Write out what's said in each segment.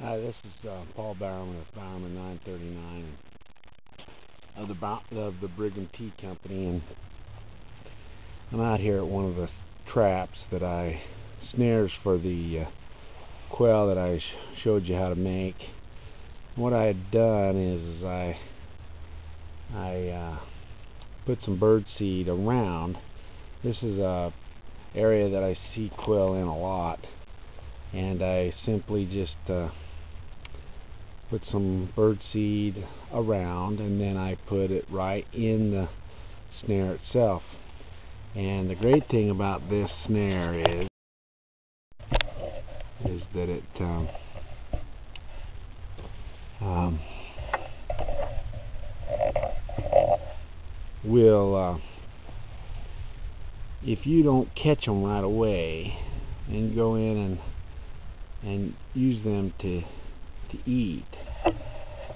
Hi, this is Paul Barrowman with Bowerman 939 of the Brigham Tea Company, and I'm out here at one of the traps that snares for the quail that I showed you how to make. What I had done is I put some bird seed around. This is a area that I see quail in a lot, and I simply just put some bird seed around, and then I put it right in the snare itself. And the great thing about this snare is that it will, if you don't catch them right away and go in and use them to eat.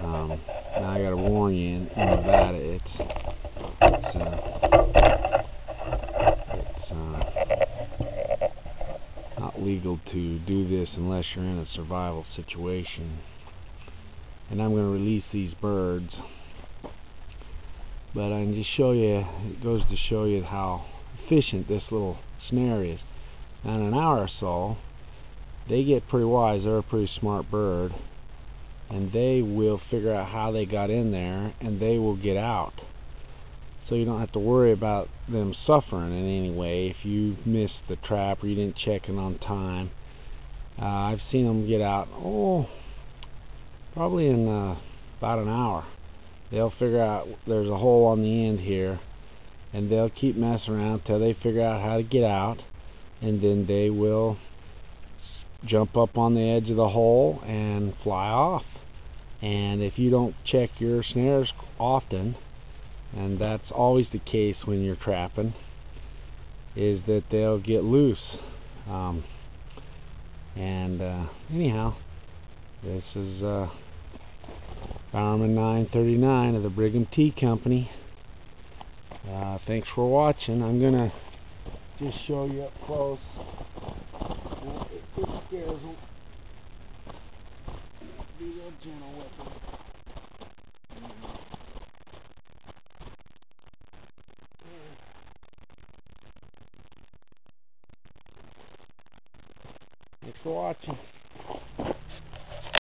Now I gotta warn you, in Nevada it's not legal to do this unless you're in a survival situation. And I'm going to release these birds, but I can just show you, it goes to show you how efficient this little snare is. Now in an hour or so, they get pretty wise. They're a pretty smart bird, and they will figure out how they got in there, and they will get out. So you don't have to worry about them suffering in any way if you missed the trap or you didn't check it on time. I've seen them get out, probably in about an hour. They'll figure out there's a hole on the end here, and they'll keep messing around until they figure out how to get out, and then they will jump up on the edge of the hole and fly off. And if you don't check your snares often, and that's always the case when you're trapping, is that they'll get loose. Anyhow, this is Bowerman 939 of the Brigham Tea Company. Thanks for watching. I'm gonna just show you up close. It scares them. Be real gentle with them. Thanks for watching.